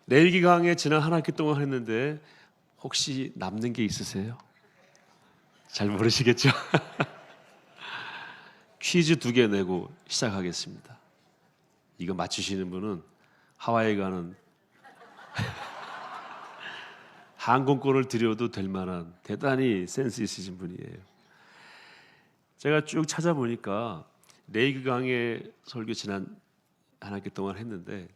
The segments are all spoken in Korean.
레위기 강의 지난 한 학기 동안 했는데 혹시 남는 게 있으세요? 잘 모르시겠죠? 퀴즈 2개 내고 시작하겠습니다. 이거 맞추시는 분은 하와이 가는 항공권을 드려도 될 만한 대단히 센스 있으신 분이에요. 제가 쭉 찾아보니까 레위기 강의 설교 지난 한 학기 동안 했는데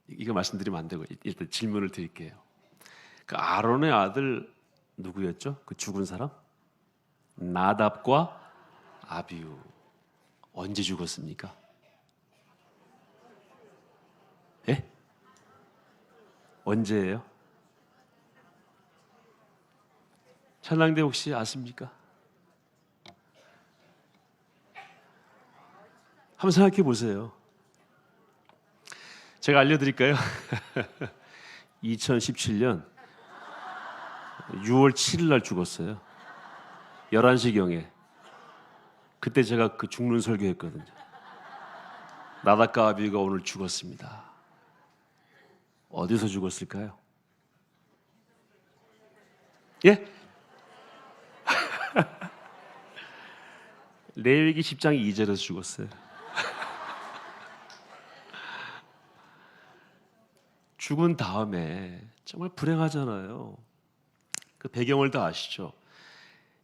이거 말씀드리면 안 되고 일단 질문을 드릴게요. 그 아론의 아들 누구였죠? 그 죽은 사람? 나답과 아비우. 언제 죽었습니까? 예? 언제예요? 천랑대 혹시 아십니까? 한번 생각해 보세요. 제가 알려드릴까요? 2017년 6월 7일 날 죽었어요. 11시경에. 그때 제가 그 죽는 설교했거든요. 나답과 아비가 오늘 죽었습니다. 어디서 죽었을까요? 예? 레위기 10장 2절에서 죽었어요. 죽은 다음에 정말 불행하잖아요. 그 배경을 다 아시죠?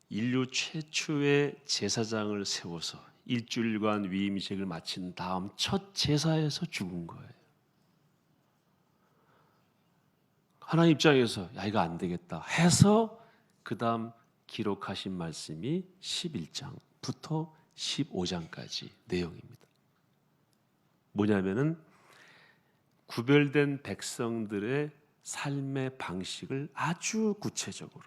인류 최초의 제사장을 세워서 일주일간 위임식을 마친 다음 첫 제사에서 죽은 거예요. 하나님 입장에서 야 이거 안 되겠다 해서 그 다음 기록하신 말씀이 11장부터 15장까지 내용입니다. 뭐냐면은 구별된 백성들의 삶의 방식을 아주 구체적으로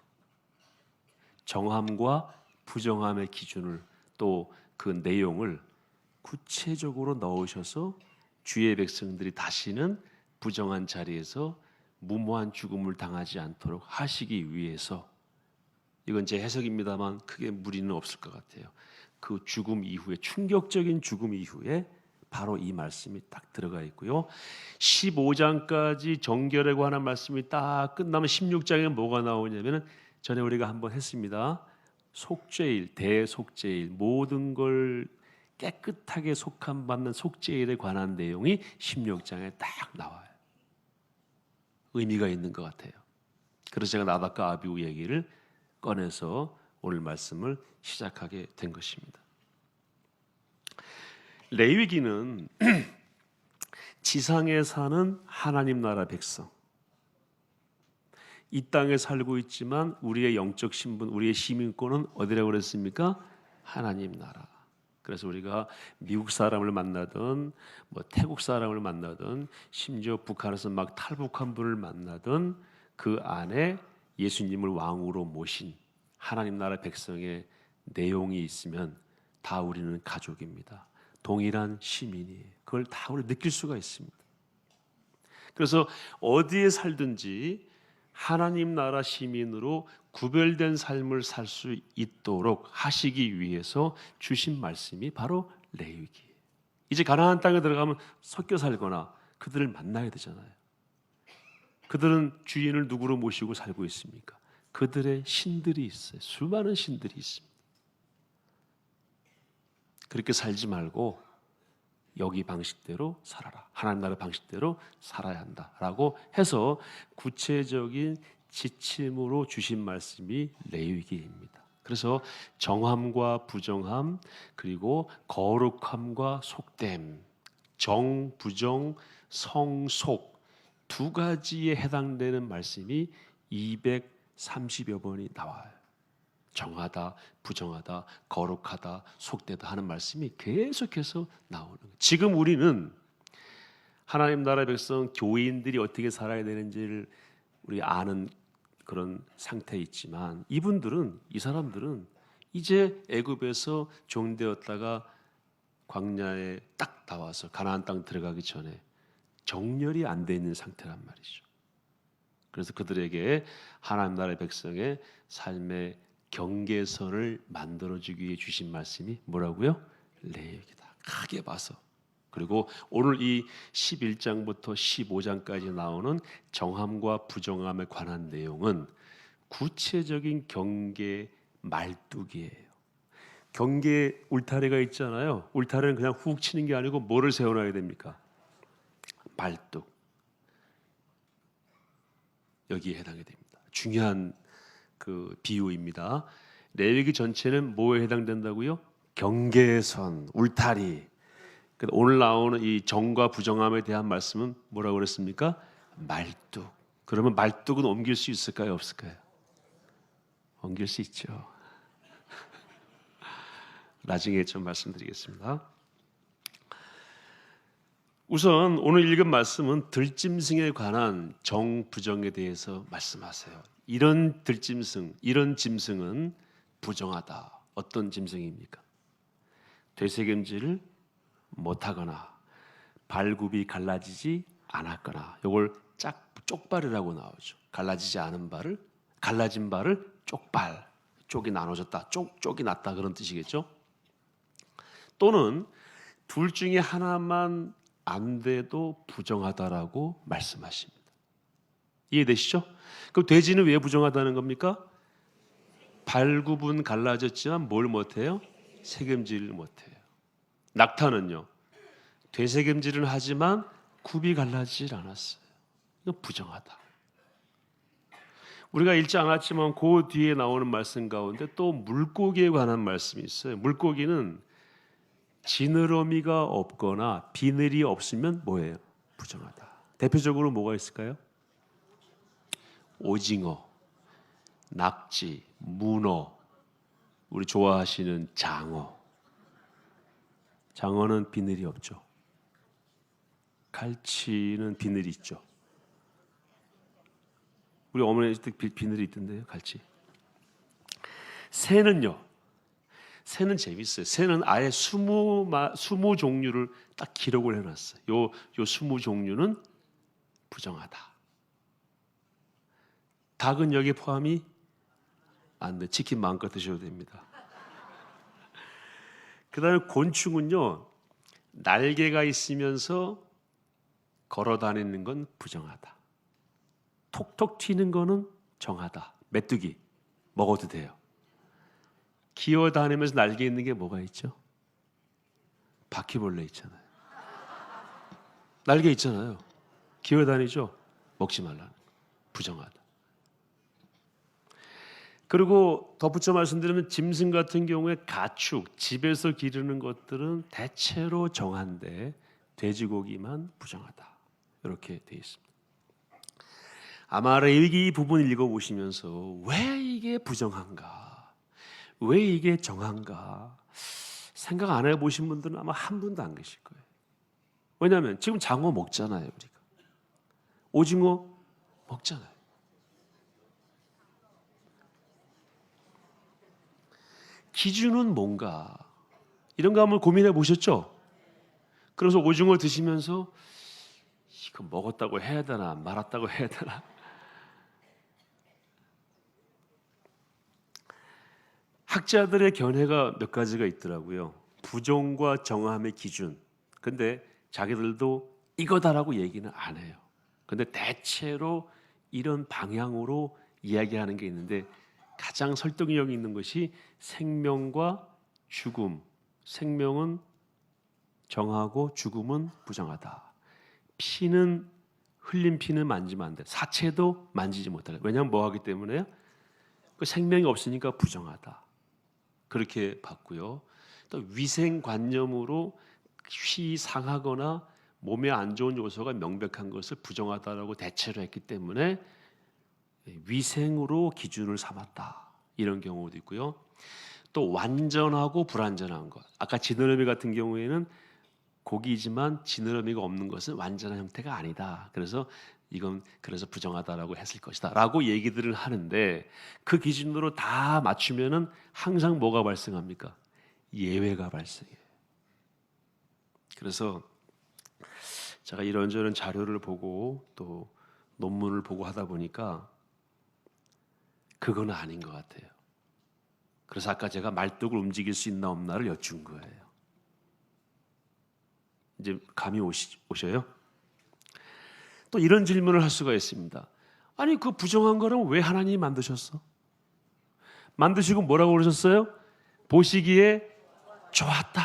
정함과 부정함의 기준을 또 그 내용을 구체적으로 넣으셔서 주의 백성들이 다시는 부정한 자리에서 무모한 죽음을 당하지 않도록 하시기 위해서, 이건 제 해석입니다만 크게 무리는 없을 것 같아요. 그 죽음 이후에, 충격적인 죽음 이후에 바로 이 말씀이 딱 들어가 있고요. 15장까지 정결에 관한 말씀이 딱 끝나면 16장에 뭐가 나오냐면은 전에 우리가 한번 했습니다. 속죄일, 대속죄일, 모든 걸 깨끗하게 속함 받는 속죄일에 관한 내용이 16장에 딱 나와요. 의미가 있는 것 같아요. 그래서 제가 나답과 아비후 얘기를 꺼내서 오늘 말씀을 시작하게 된 것입니다. 레위기는 지상에 사는 하나님 나라 백성, 이 땅에 살고 있지만 우리의 영적 신분, 우리의 시민권은 어디라고 그랬습니까? 하나님 나라. 그래서 우리가 미국 사람을 만나든 뭐 태국 사람을 만나든 심지어 북한에서 막 탈북한 분을 만나든 그 안에 예수님을 왕으로 모신 하나님 나라 백성의 내용이 있으면 다 우리는 가족입니다. 동일한 시민이에요. 그걸 다 우리 느낄 수가 있습니다. 그래서 어디에 살든지 하나님 나라 시민으로 구별된 삶을 살 수 있도록 하시기 위해서 주신 말씀이 바로 레위기예요. 이제 가나안 땅에 들어가면 섞여 살거나 그들을 만나야 되잖아요. 그들은 주인을 누구로 모시고 살고 있습니까? 그들의 신들이 있어요. 수많은 신들이 있습니다. 그렇게 살지 말고 여기 방식대로 살아라. 하나님 나라 방식대로 살아야 한다라고 해서 구체적인 지침으로 주신 말씀이 레위기입니다. 그래서 정함과 부정함, 그리고 거룩함과 속됨, 정, 부정, 성, 속 두 가지에 해당되는 말씀이 230여 번이 나와요. 정하다, 부정하다, 거룩하다, 속되다 하는 말씀이 계속해서 나오는 거예요. 지금 우리는 하나님 나라 백성, 교인들이 어떻게 살아야 되는지를 우리 아는 그런 상태에 있지만 이분들은, 이 사람들은 이제 애굽에서 종되었다가 광야에 딱 나와서 가나안 땅 들어가기 전에 정렬이 안 돼 있는 상태란 말이죠. 그래서 그들에게 하나님 나라의 백성의 삶의 경계선을 만들어주기 위해 주신 말씀이 뭐라고요? 레위기다. 크게 봐서 그리고 오늘 이 11장부터 15장까지 나오는 정함과 부정함에 관한 내용은 구체적인 경계 말뚝이에요. 경계 울타리가 있잖아요. 울타리는 그냥 훅 치는 게 아니고 뭐를 세워놔야 됩니까? 말뚝. 여기에 해당이 됩니다. 중요한 그 비유입니다. 레위기 전체는 뭐에 해당된다고요? 경계선, 울타리. 오늘 나오는 이 정과 부정함에 대한 말씀은 뭐라고 그랬습니까? 말뚝. 그러면 말뚝은 옮길 수 있을까요? 없을까요? 옮길 수 있죠. 나중에 좀 말씀드리겠습니다. 우선 오늘 읽은 말씀은 들짐승에 관한 정, 부정에 대해서 말씀하세요. 이런 들짐승, 이런 짐승은 부정하다. 어떤 짐승입니까? 되새김질을 못하거나 발굽이 갈라지지 않았거나, 이걸 쪽발이라고 나오죠. 갈라지지 않은 발을, 갈라진 발을 쪽발, 쪽이 나눠졌다, 쪽이 났다, 그런 뜻이겠죠. 또는 둘 중에 하나만 안 돼도 부정하다라고 말씀하십니다. 이해되시죠? 그럼 돼지는 왜 부정하다는 겁니까? 발굽은 갈라졌지만 뭘 못해요? 새김질을 못해요. 낙타는요, 되새김질은 하지만 굽이 갈라지질 않았어요. 이건 부정하다. 우리가 읽지 않았지만 그 뒤에 나오는 말씀 가운데 또 물고기에 관한 말씀이 있어요. 물고기는 지느러미가 없거나 비늘이 없으면 뭐예요? 부정하다. 대표적으로 뭐가 있을까요? 오징어, 낙지, 문어, 우리 좋아하시는 장어. 장어는 비늘이 없죠. 갈치는 비늘이 있죠. 우리 어머니 비늘이 있던데요, 갈치. 새는요. 새는 재밌어요. 새는 아예 20 종류를 딱 기록을 해놨어요. 요 20 종류는 부정하다. 닭은 여기에 포함이 안 돼. 치킨 마음껏 드셔도 됩니다. 그 다음에 곤충은요, 날개가 있으면서 걸어 다니는 건 부정하다. 톡톡 튀는 거는 정하다. 메뚜기 먹어도 돼요. 기어 다니면서 날개 있는 게 뭐가 있죠? 바퀴벌레 있잖아요. 날개 있잖아요. 기어 다니죠? 먹지 말라는 거. 부정하다. 그리고 덧붙여 말씀드리면 짐승 같은 경우에 가축, 집에서 기르는 것들은 대체로 정한데 돼지고기만 부정하다. 이렇게 되어 있습니다. 아마 레위기 이 부분을 읽어보시면서 왜 이게 부정한가? 왜 이게 정한가? 생각 안 해보신 분들은 아마 한 분도 안 계실 거예요. 왜냐하면 지금 장어 먹잖아요, 우리가. 오징어 먹잖아요. 기준은 뭔가? 이런 거 한번 고민해 보셨죠? 그래서 오징어 드시면서 이거 먹었다고 해야 되나 말았다고 해야 되나? 학자들의 견해가 몇 가지가 있더라고요. 부정과 정함의 기준. 근데 자기들도 이거다라고 얘기는 안 해요. 근데 대체로 이런 방향으로 이야기하는 게 있는데, 가장 설득력 있는 것이 생명과 죽음. 생명은 정하고 죽음은 부정하다. 피는, 흘린 피는 만지면 안 돼. 사체도 만지지 못하게. 왜냐하면 뭐 하기 때문에요? 그 생명이 없으니까 부정하다. 그렇게 봤고요. 또 위생관념으로 휘 상하거나 몸에 안 좋은 요소가 명백한 것을 부정하다라고 대체로 했기 때문에 위생으로 기준을 삼았다. 이런 경우도 있고요. 또 완전하고 불완전한 것. 아까 지느러미 같은 경우에는 고기이지만 지느러미가 없는 것은 완전한 형태가 아니다. 그래서 이건 그래서 부정하다라고 했을 것이다라고 얘기들을 하는데, 그 기준으로 다 맞추면은 항상 뭐가 발생합니까? 예외가 발생해요. 그래서 제가 이런저런 자료를 보고 또 논문을 보고 하다 보니까 그건 아닌 것 같아요. 그래서 아까 제가 말뚝을 움직일 수 있나 없나를 여쭌 거예요. 이제 감이 오셔요? 또 이런 질문을 할 수가 있습니다. 아니 그 부정한 거는 왜 하나님이 만드셨어? 만드시고 뭐라고 그러셨어요? 보시기에 좋았다.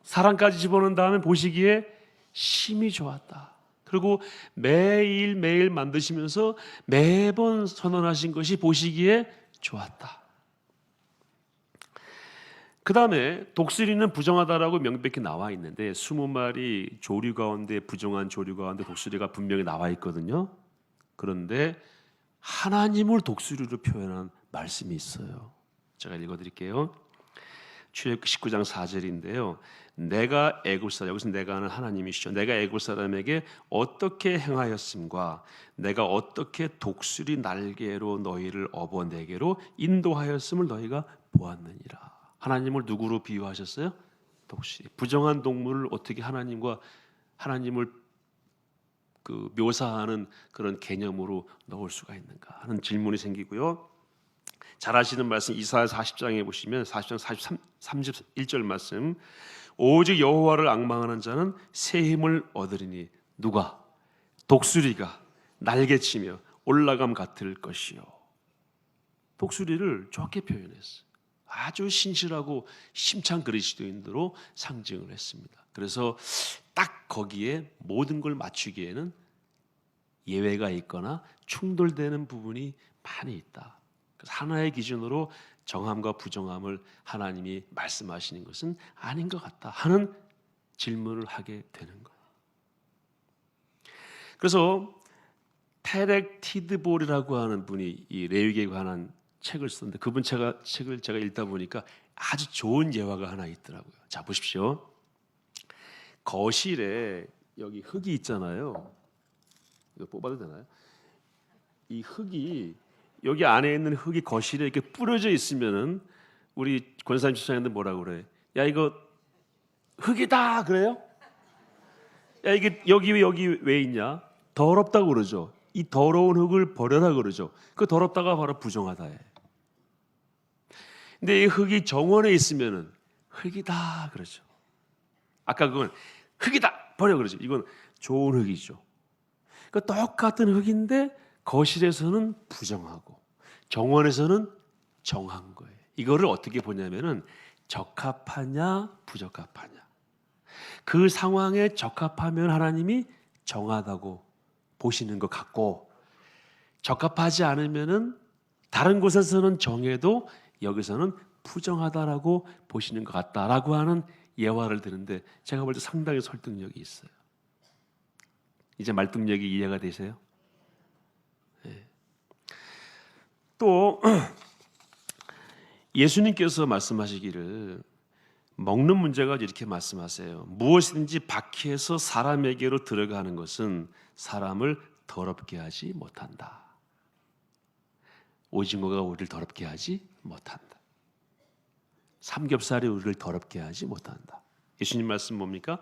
사랑까지 집어넣은 다음에 보시기에 심히 좋았다. 그리고 매일매일 만드시면서 매번 선언하신 것이 보시기에 좋았다. 그 다음에 독수리는 부정하다라고 명백히 나와 있는데 20마리 조류 가운데 부정한 조류 가운데 독수리가 분명히 나와 있거든요. 그런데 하나님을 독수리로 표현한 말씀이 있어요. 제가 읽어드릴게요. 출애굽기 19장 4절인데요. 내가 애굽 사람, 여기서 내가는 하나님이시죠. 내가 애굽 사람에게 어떻게 행하였음과 내가 어떻게 독수리 날개로 너희를 업어 내게로 인도하였음을 너희가 보았느니라. 하나님을 누구로 비유하셨어요? 독수리. 부정한 동물을 어떻게 하나님을 묘사하는 그런 개념으로 넣을 수가 있는가 하는 질문이 생기고요. 잘 아시는 말씀 이사야 40장에 보시면 40장 31절 말씀, 오직 여호와를 앙망하는 자는 새 힘을 얻으리니 누가? 독수리가 날개치며 올라감 같을 것이요. 독수리를 좋게 표현했어요. 아주 신실하고 심찬 그리스도인으로 상징을 했습니다. 그래서 딱 거기에 모든 걸 맞추기에는 예외가 있거나 충돌되는 부분이 많이 있다. 그래서 하나의 기준으로 정함과 부정함을 하나님이 말씀하시는 것은 아닌 것 같다 하는 질문을 하게 되는 거예요. 그래서 테렉 티드볼이라고 하는 분이 이 레위기에 관한 책을 썼는데 그분 책을 제가 읽다 보니까 아주 좋은 예화가 하나 있더라고요. 자 보십시오. 거실에 여기 흙이 있잖아요. 이거 뽑아도 되나요? 이 흙이 여기 안에 있는 흙이 거실에 이렇게 뿌려져 있으면은 우리 권사님 집사님들 뭐라고 그래? 야 이거 흙이다 그래요? 야 이게 여기 왜 있냐? 더럽다고 그러죠. 이 더러운 흙을 버려라 그러죠. 그 더럽다가 바로 부정하다예요. 근데 이 흙이 정원에 있으면은 흙이다 그러죠. 아까 그건 흙이다 버려 그러죠. 이건 좋은 흙이죠. 그 똑같은 흙인데 거실에서는 부정하고 정원에서는 정한 거예요. 이거를 어떻게 보냐면은 적합하냐 부적합하냐. 그 상황에 적합하면 하나님이 정하다고 보시는 것 같고 적합하지 않으면은 다른 곳에서는 정해도 여기서는 부정하다라고 보시는 것 같다라고 하는 예화를 드는데 제가 볼 때 상당히 설득력이 있어요. 이제 말뚝력이 이해가 되세요? 네. 또 예수님께서 말씀하시기를 먹는 문제가 이렇게 말씀하세요. 무엇이든지 바퀴에서 사람에게로 들어가는 것은 사람을 더럽게 하지 못한다. 오징어가 우리를 더럽게 하지 못한다. 삼겹살이 우리를 더럽게 하지 못한다. 예수님 말씀 뭡니까?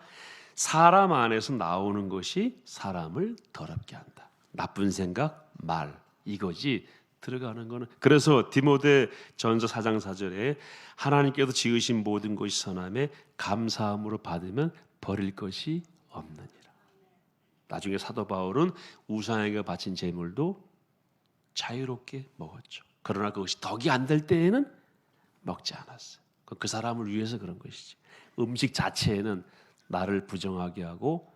사람 안에서 나오는 것이 사람을 더럽게 한다. 나쁜 생각, 말 이거지 들어가는 거는. 그래서 디모데 전서 4장 4절에 하나님께서 지으신 모든 것이 선함에 감사함으로 받으면 버릴 것이 없느니라. 나중에 사도 바울은 우상에게 바친 제물도 자유롭게 먹었죠. 그러나 그것이 덕이 안 될 때에는 먹지 않았어요. 그 사람을 위해서 그런 것이지. 음식 자체에는 나를 부정하게 하고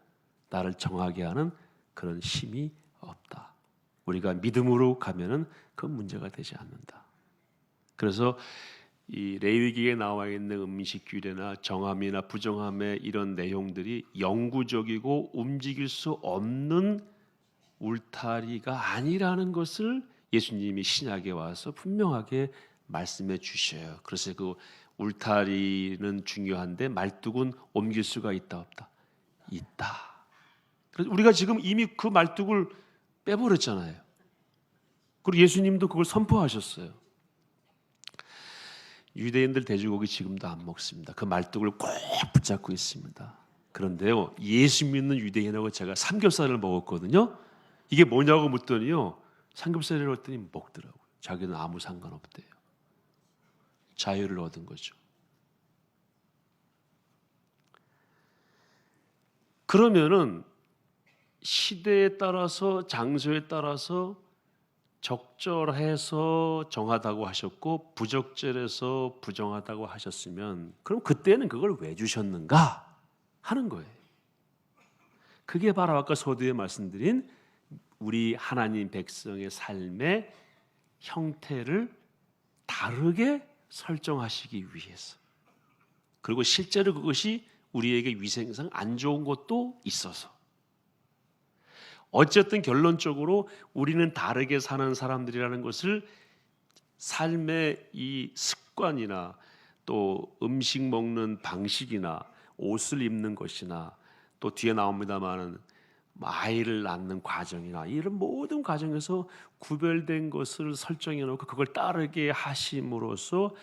나를 정하게 하는 그런 힘이 없다. 우리가 믿음으로 가면은 그 문제가 되지 않는다. 그래서 이 레위기에 나와 있는 음식 규례나 정함이나 부정함의 이런 내용들이 영구적이고 움직일 수 없는 울타리가 아니라는 것을 예수님이 신약에 와서 분명하게 말씀해 주셔요. 그래서 그 울타리는 중요한데 말뚝은 옮길 수가 있다 없다? 있다. 그래서 우리가 지금 이미 그 말뚝을 빼버렸잖아요. 그리고 예수님도 그걸 선포하셨어요. 유대인들 돼지고기 지금도 안 먹습니다. 그 말뚝을 꼭 붙잡고 있습니다. 그런데요, 예수 믿는 유대인하고 제가 삼겹살을 먹었거든요. 이게 뭐냐고 묻더니요, 삼겹살이라고 했더니 먹더라고요. 자기는 아무 상관없대요. 자유를 얻은 거죠. 그러면은 시대에 따라서 장소에 따라서 적절해서 정하다고 하셨고 부적절해서 부정하다고 하셨으면 그럼 그때는 그걸 왜 주셨는가 하는 거예요. 그게 바로 아까 서두에 말씀드린 우리 하나님 백성의 삶의 형태를 다르게 설정하시기 위해서, 그리고 실제로 그것이 우리에게 위생상 안 좋은 것도 있어서, 어쨌든 결론적으로 우리는 다르게 사는 사람들이라는 것을 삶의 이 습관이나 또 음식 먹는 방식이나 옷을 입는 것이나 또 뒤에 나옵니다마는 아이를 낳는 과정이나 이런 모든 과정에서 구별된 것을 설정해 놓고 그걸 따르게 하심으로써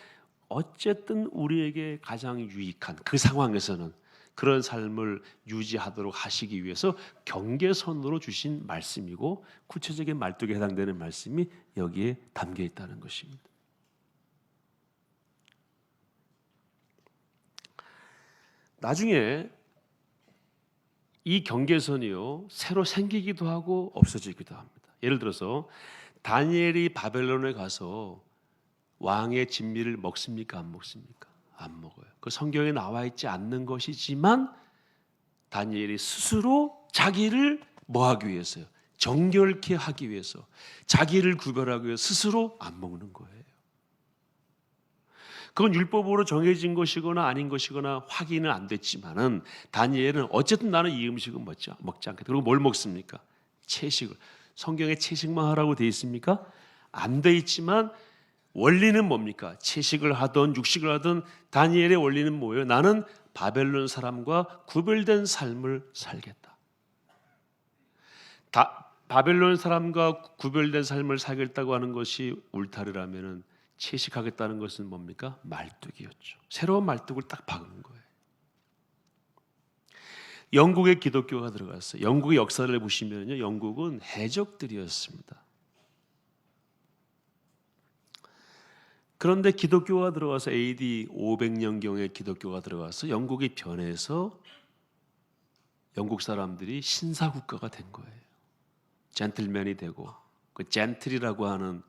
어쨌든 우리에게 가장 유익한 그 상황에서는 그런 삶을 유지하도록 하시기 위해서 경계선으로 주신 말씀이고 구체적인 말뚝에 해당되는 말씀이 여기에 담겨 있다는 것입니다. 나중에 이 경계선이요 새로 생기기도 하고 없어지기도 합니다. 예를 들어서 다니엘이 바벨론에 가서 왕의 진미를 먹습니까? 안 먹습니까? 안 먹어요. 그 성경에 나와 있지 않는 것이지만 다니엘이 스스로 자기를 뭐 하기 위해서요? 정결케 하기 위해서, 자기를 구별하기 위해서 스스로 안 먹는 거예요. 그건 율법으로 정해진 것이거나 아닌 것이거나 확인은 안 됐지만은 다니엘은 어쨌든 나는 이 음식은 먹지 않겠다. 그리고 뭘 먹습니까? 채식을. 성경에 채식만 하라고 돼 있습니까? 안 돼 있지만 원리는 뭡니까? 채식을 하든 육식을 하든 다니엘의 원리는 뭐예요? 나는 바벨론 사람과 구별된 삶을 살겠다. 바벨론 사람과 구별된 삶을 살겠다고 하는 것이 울타리라면은 채식하겠다는 것은 뭡니까? 말뚝이었죠. 새로운 말뚝을 딱 박은 거예요. 영국에 기독교가 들어갔어요. 영국의 역사를 보시면요, 영국은 해적들이었습니다. 그런데 기독교가 들어가서 AD 500년경에 기독교가 들어가서 영국이 변해서 영국 사람들이 신사국가가 된 거예요. 젠틀맨이 되고 그 젠틀이라고 하는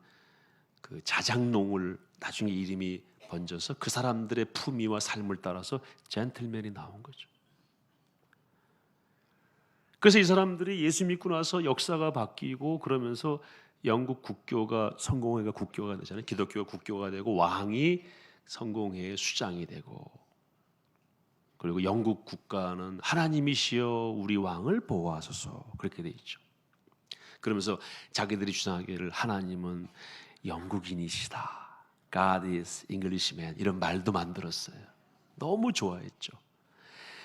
그 자작농을 나중에 이름이 번져서 그 사람들의 품위와 삶을 따라서 젠틀맨이 나온 거죠. 그래서 이 사람들이 예수 믿고 나서 역사가 바뀌고 그러면서 영국 국교가 성공회가 국교가 되잖아요. 기독교가 국교가 되고 왕이 성공회의 수장이 되고, 그리고 영국 국가는 하나님이시여 우리 왕을 보호하소서 그렇게 돼 있죠. 그러면서 자기들이 주장하기를 하나님은 영국인이시다. God is Englishman 이런 말도 만들었어요. 너무 좋아했죠.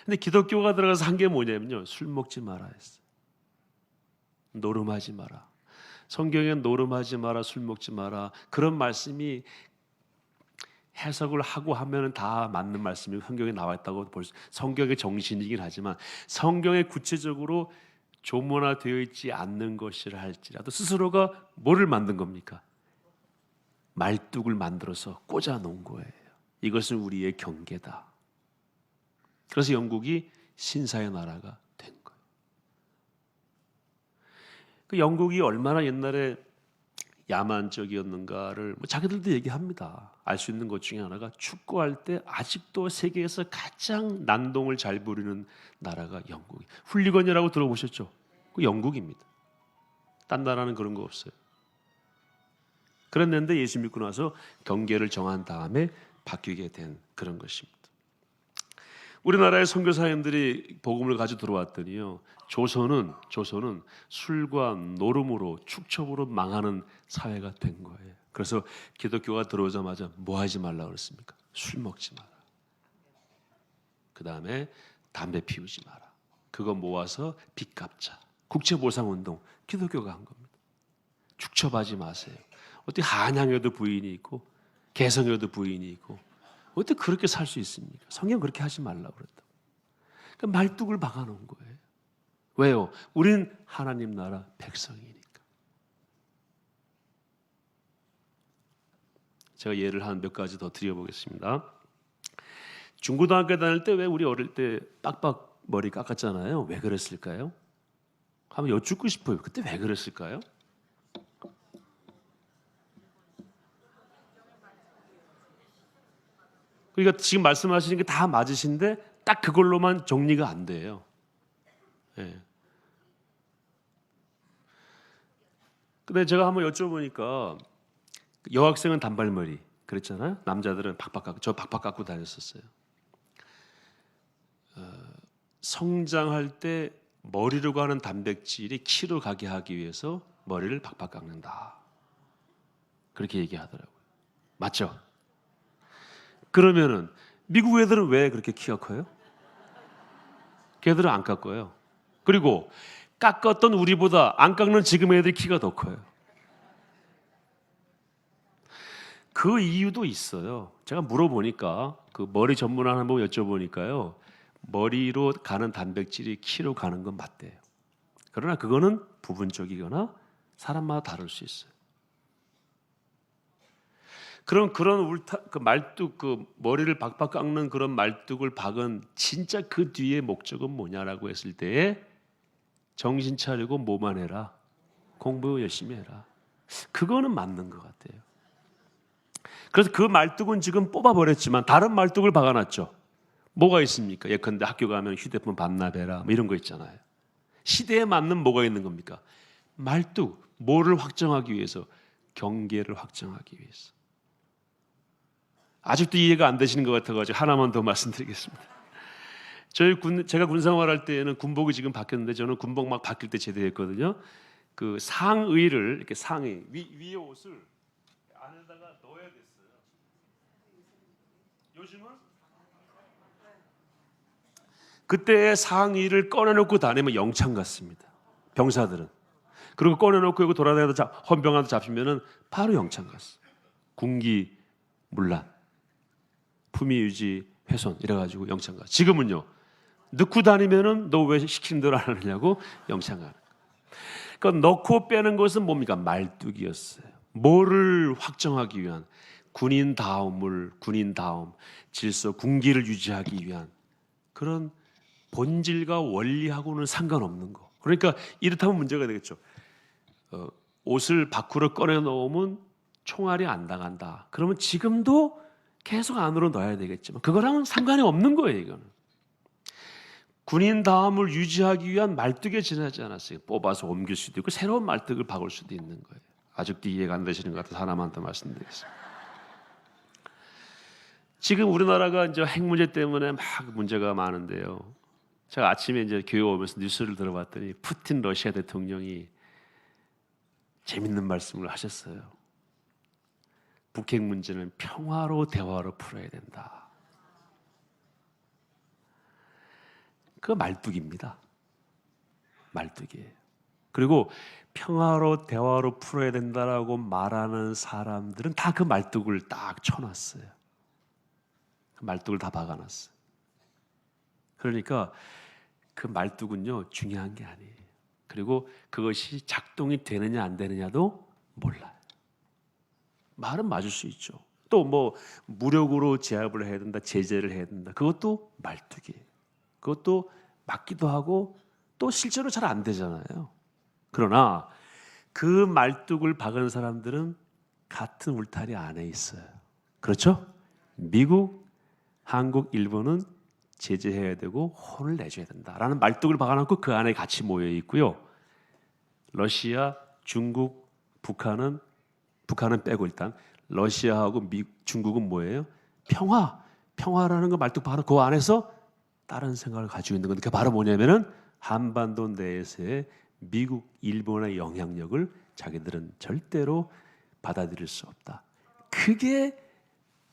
근데 기독교가 들어가서 한 게 뭐냐면요, 술 먹지 마라 했어요. 노름하지 마라. 성경엔 노름하지 마라, 술 먹지 마라 그런 말씀이 해석을 하고 하면은 다 맞는 말씀이 성경에 나와 있다고 볼 수, 성경의 정신이긴 하지만 성경에 구체적으로 조문화되어 있지 않는 것이라 할지라도 스스로가 뭐를 만든 겁니까? 말뚝을 만들어서 꽂아 놓은 거예요. 이것은 우리의 경계다. 그래서 영국이 신사의 나라가 된 거예요. 그 영국이 얼마나 옛날에 야만적이었는가를 자기들도 얘기합니다. 알 수 있는 것 중에 하나가 축구할 때 아직도 세계에서 가장 난동을 잘 부리는 나라가 영국이. 훌리건이라고 들어보셨죠? 그 영국입니다. 딴 나라는 그런 거 없어요. 그랬는데 예수 믿고 나서 경계를 정한 다음에 바뀌게 된 그런 것입니다. 우리나라의 선교사님들이 복음을 가지고 들어왔더니요, 조선은 술과 노름으로 축첩으로 망하는 사회가 된 거예요. 그래서 기독교가 들어오자마자 뭐 하지 말라 그랬습니까? 술 먹지 마라. 그 다음에 담배 피우지 마라. 그거 모아서 빚 갚자. 국채보상운동 기독교가 한 겁니다. 축첩하지 마세요. 어떻게 한양에도 부인이 있고 개성에도 부인이 있고 어떻게 그렇게 살 수 있습니까? 성경 그렇게 하지 말라고 그랬다. 그러니까 말뚝을 박아놓은 거예요. 왜요? 우린 하나님 나라 백성이니까. 제가 예를 한 몇 가지 더 드려보겠습니다. 중고등학교 다닐 때 왜 우리 어릴 때 빡빡 머리 깎았잖아요. 왜 그랬을까요? 한번 여쭙고 싶어요. 그때 왜 그랬을까요? 그러니까 지금 말씀하시는 게 다 맞으신데 딱 그걸로만 정리가 안 돼요. 예. 근데 제가 한번 여쭤보니까 여학생은 단발머리 그랬잖아요. 남자들은 박박 깎고 저 박박 깎고 다녔었어요. 성장할 때 머리로 가는 단백질이 키로 가게 하기 위해서 머리를 박박 깎는다. 그렇게 얘기하더라고요. 맞죠? 그러면은 미국 애들은 왜 그렇게 키가 커요? 걔들은 안 깎아요. 그리고 깎았던 우리보다 안 깎는 지금 애들이 키가 더 커요. 그 이유도 있어요. 제가 물어보니까 그 머리 전문한 한번 여쭤보니까요. 머리로 가는 단백질이 키로 가는 건 맞대요. 그러나 그거는 부분적이거나 사람마다 다를 수 있어요. 그럼 그런 그 말뚝 그 머리를 박박 깎는 그런 말뚝을 박은 진짜 그 뒤에 목적은 뭐냐라고 했을 때에 정신 차리고 뭐만 해라. 공부 열심히 해라. 그거는 맞는 것 같아요. 그래서 그 말뚝은 지금 뽑아버렸지만 다른 말뚝을 박아놨죠. 뭐가 있습니까? 예컨대 학교 가면 휴대폰 반납해라 뭐 이런 거 있잖아요. 시대에 맞는 뭐가 있는 겁니까? 말뚝, 뭐를 확정하기 위해서? 경계를 확정하기 위해서. 아직도 이해가 안 되시는 것 같아가지고 하나만 더 말씀드리겠습니다. 제가 군 생활할 때에는 군복이 지금 바뀌었는데 저는 군복 막 바뀔 때 제대했거든요. 그 상의를 이렇게 상의 위에 옷을 안에다가 넣어야 됐어요. 요즘은 그때 상의를 꺼내놓고 다니면 영창 같습니다. 병사들은. 그리고 꺼내놓고 이거 돌아다니다 헌병한테 잡히면은 바로 영창 갔어. 군기 문란, 품위 유지 훼손 이래가지고 영창 가. 지금은요. 넣고 다니면은 너 왜 시키는 대로 안 하느냐고 영창 가는. 그러니까 넣고 빼는 것은 뭡니까? 말뚝이었어요. 뭐를 확정하기 위한 군인다움, 질서, 군기를 유지하기 위한 그런 본질과 원리하고는 상관없는 거. 그러니까 이렇다면 문제가 되겠죠. 옷을 밖으로 꺼내 놓으면 총알이 안 당한다. 그러면 지금도 계속 안으로 넣어야 되겠지만 그거랑은 상관이 없는 거예요. 이거는 군인다움을 유지하기 위한 말뚝에 지나지 않았어요. 뽑아서 옮길 수도 있고 새로운 말뚝을 박을 수도 있는 거예요. 아직도 이해가 안 되시는 것 같아서 하나만 더 말씀드리겠습니다. 지금 우리나라가 이제 핵 문제 때문에 막 문제가 많은데요. 제가 아침에 이제 교회 오면서 뉴스를 들어봤더니 푸틴 러시아 대통령이 재밌는 말씀을 하셨어요. 북핵 문제는 평화로 대화로 풀어야 된다. 그 말뚝입니다. 말뚝이에요. 그리고 평화로 대화로 풀어야 된다라고 말하는 사람들은 다 그 말뚝을 딱 쳐놨어요. 그 말뚝을 다 박아놨어요. 그러니까 그 말뚝은요 중요한 게 아니에요. 그리고 그것이 작동이 되느냐 안 되느냐도 몰라요. 말은 맞을 수 있죠. 또 뭐 무력으로 제압을 해야 된다, 제재를 해야 된다. 그것도 말뚝이에요. 그것도 맞기도 하고 또 실제로 잘 안 되잖아요. 그러나 그 말뚝을 박은 사람들은 같은 울타리 안에 있어요. 그렇죠? 미국, 한국, 일본은 제재해야 되고 혼을 내줘야 된다라는 말뚝을 박아놓고 그 안에 같이 모여 있고요. 러시아, 중국, 북한은 빼고 일단 러시아하고 중국은 뭐예요? 평화라는 거 말뚝 박아놓고 그 안에서 다른 생각을 가지고 있는 건데 그게 바로 뭐냐면은 한반도 내에서의 미국, 일본의 영향력을 자기들은 절대로 받아들일 수 없다. 그게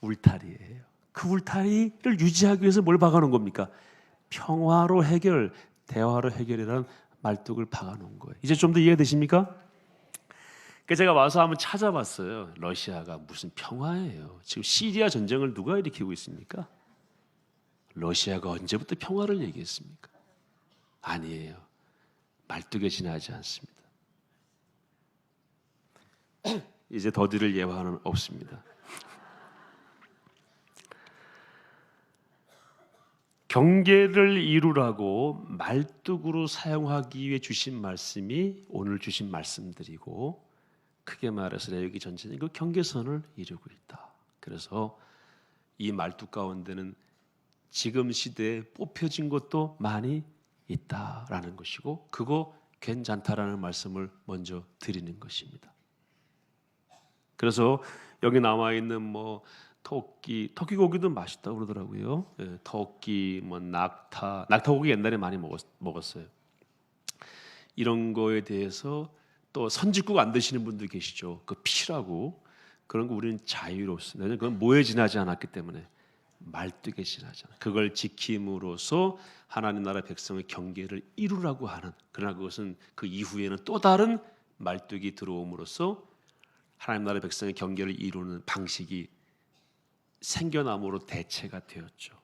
울타리예요. 그 울타리를 유지하기 위해서 뭘 박아놓은 겁니까? 평화로 해결, 대화로 해결이라는 말뚝을 박아놓은 거예요. 이제 좀 더 이해되십니까? 제가 와서 한번 찾아봤어요. 러시아가 무슨 평화예요? 지금 시리아 전쟁을 누가 일으키고 있습니까? 러시아가 언제부터 평화를 얘기했습니까? 아니에요. 말뚝에 지나지 않습니다. 이제 더 들을 예화는 없습니다. 경계를 이루라고 말뚝으로 사용하기 위해 주신 말씀이 오늘 주신 말씀들이고, 크게 말해서 레위기 전체는 그 경계선을 이루고 있다. 그래서 이 말뚝 가운데는 지금 시대에 뽑혀진 것도 많이 있다라는 것이고, 그거 괜찮다라는 말씀을 먼저 드리는 것입니다. 그래서 여기 나와 있는 뭐 토끼 고기도 맛있다고 그러더라고요. 토끼, 뭐 낙타 고기 옛날에 많이 먹었어요. 이런 거에 대해서 또 선짓국 안 드시는 분들 계시죠. 그 피라고, 그런 거 우리는 자유롭습니다. 그건 모에 지나지 않았기 때문에, 말뚝에 지나지 않아. 그걸 지킴으로써 하나님 나라 백성의 경계를 이루라고 하는, 그러나 그것은 그 이후에는 또 다른 말뚝이 들어옴으로써 하나님 나라 백성의 경계를 이루는 방식이 생겨남으로 대체가 되었죠.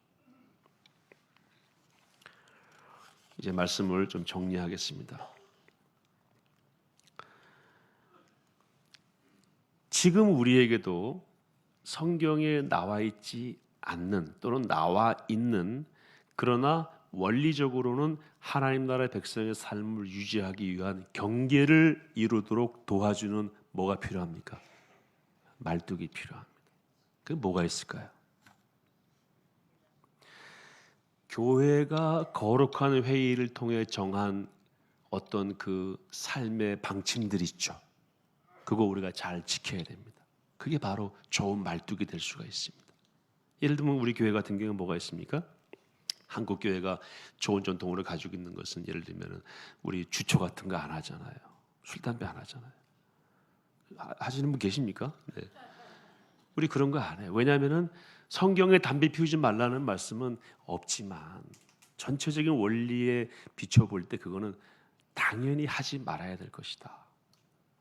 이제 말씀을 좀 정리하겠습니다. 지금 우리에게도 성경에 나와 있지 않는, 또는 나와 있는, 그러나 원리적으로는 하나님 나라의 백성의 삶을 유지하기 위한 경계를 이루도록 도와주는 뭐가 필요합니까? 말뚝이 필요합니다. 그 뭐가 있을까요? 교회가 거룩한 회의를 통해 정한 어떤 그 삶의 방침들이 있죠. 그거 우리가 잘 지켜야 됩니다. 그게 바로 좋은 말뚝이 될 수가 있습니다. 예를 들면 우리 교회 같은 경우는 뭐가 있습니까? 한국 교회가 좋은 전통으로 가지고 있는 것은, 예를 들면 우리 주초 같은 거 안 하잖아요. 술 담배 안 하잖아요. 하시는 분 계십니까? 네. 우리 그런 거 안 해요. 왜냐하면은 성경에 담배 피우지 말라는 말씀은 없지만, 전체적인 원리에 비춰볼 때 그거는 당연히 하지 말아야 될 것이다.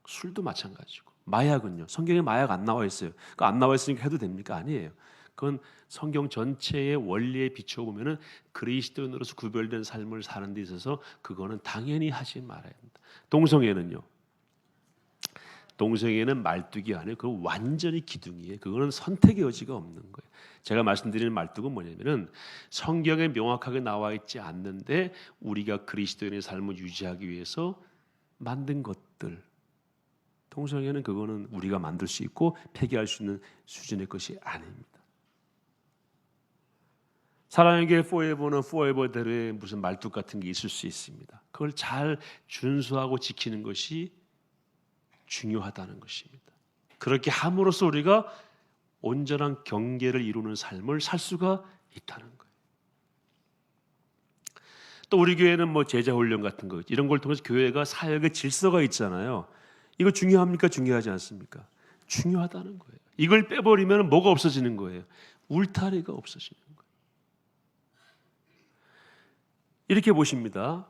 술도 마찬가지고, 마약은요. 성경에 마약 안 나와 있어요. 그 안 나와 있으니까 해도 됩니까? 아니에요. 그건 성경 전체의 원리에 비춰보면은 그리스도인으로서 구별된 삶을 사는 데 있어서 그거는 당연히 하지 말아야 된다. 동성애는 말뚝이 아니에요. 그건 완전히 기둥이에요. 그거는 선택의 여지가 없는 거예요. 제가 말씀드리는 말뚝은 뭐냐면은 성경에 명확하게 나와 있지 않는데 우리가 그리스도인의 삶을 유지하기 위해서 만든 것들. 동성애는 그거는 우리가 만들 수 있고 폐기할 수 있는 수준의 것이 아닙니다. 사랑에게 forever는 forever대로의 무슨 말뚝 같은 게 있을 수 있습니다. 그걸 잘 준수하고 지키는 것이 중요하다는 것입니다. 그렇게 함으로써 우리가 온전한 경계를 이루는 삶을 살 수가 있다는 거예요. 또 우리 교회는 뭐 제자 훈련 같은 거, 이런 걸 통해서 교회가 사역의 질서가 있잖아요. 이거 중요합니까? 중요하지 않습니까? 중요하다는 거예요. 이걸 빼버리면 뭐가 없어지는 거예요? 울타리가 없어지는 거예요. 이렇게 보십니다.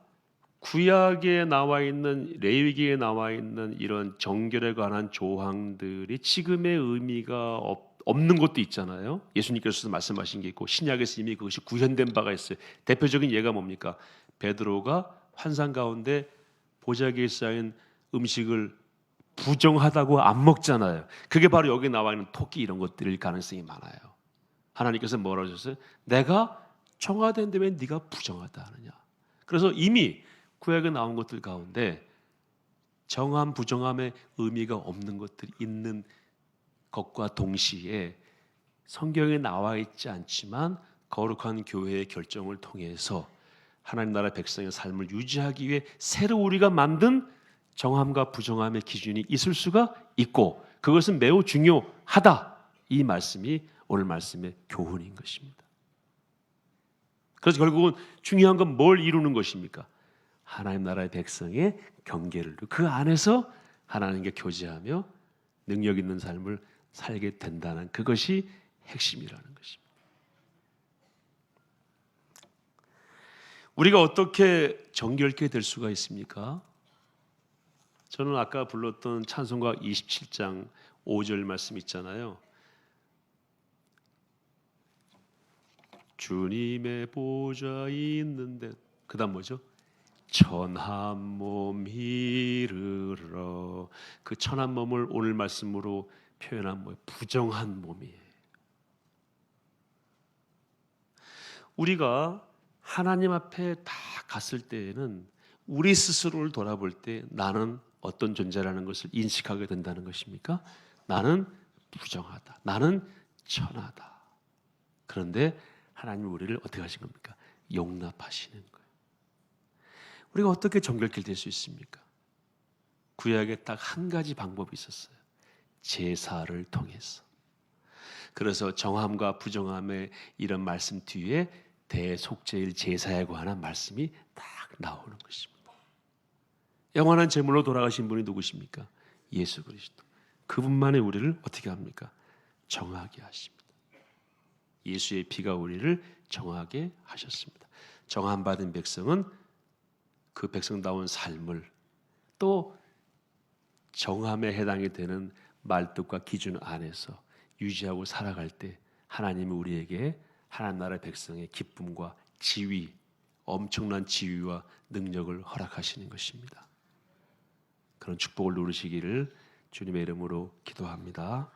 구약에 나와 있는, 레위기에 나와 있는 이런 정결에 관한 조항들이 지금의 의미가 없는 것도 있잖아요. 예수님께서 말씀하신 게 있고 신약에서 이미 그것이 구현된 바가 있어요. 대표적인 예가 뭡니까? 베드로가 환상 가운데 보자기에 쌓인 음식을 부정하다고 안 먹잖아요. 그게 바로 여기 나와 있는 토끼 이런 것들일 가능성이 많아요. 하나님께서 뭐라고 하셨어요? 내가 정하된데 왜 네가 부정하다 하느냐. 그래서 이미 구약에 나온 것들 가운데 정함 부정함의 의미가 없는 것들이 있는 것과 동시에 성경에 나와 있지 않지만 거룩한 교회의 결정을 통해서 하나님 나라 백성의 삶을 유지하기 위해 새로 우리가 만든 정함과 부정함의 기준이 있을 수가 있고, 그것은 매우 중요하다. 이 말씀이 오늘 말씀의 교훈인 것입니다. 그래서 결국은 중요한 건 뭘 이루는 것입니까? 하나님 나라의 백성의 경계를, 그 안에서 하나님께 교제하며 능력 있는 삶을 살게 된다는, 그것이 핵심이라는 것입니다. 우리가 어떻게 정결케 될 수가 있습니까? 저는 아까 불렀던 찬송가 27장 5절 말씀 있잖아요. 주님의 보좌 있는데, 그 다음 뭐죠? 천한 몸 이르러. 그 천한 몸을 오늘 말씀으로 표현한 뭐예요? 부정한 몸이에요. 우리가 하나님 앞에 다 갔을 때에는 우리 스스로를 돌아볼 때 나는 어떤 존재라는 것을 인식하게 된다는 것입니까? 나는 부정하다. 나는 천하다. 그런데 하나님이 우리를 어떻게 하신 겁니까? 용납하시는 거예요. 우리가 어떻게 정결케 될 수 있습니까? 구약에 딱 한 가지 방법이 있었어요. 제사를 통해서. 그래서 정함과 부정함의 이런 말씀 뒤에 대속죄일 제사에 관한 말씀이 딱 나오는 것입니다. 영원한 제물로 돌아가신 분이 누구십니까? 예수 그리스도. 그분만이 우리를 어떻게 합니까? 정하게 하십니다. 예수의 피가 우리를 정하게 하셨습니다. 정함받은 백성은 그 백성다운 삶을 또 정함에 해당이 되는 말뜻과 기준 안에서 유지하고 살아갈 때 하나님이 우리에게 하나님 나라 백성의 기쁨과 지위, 엄청난 지위와 능력을 허락하시는 것입니다. 그런 축복을 누리시기를 주님의 이름으로 기도합니다.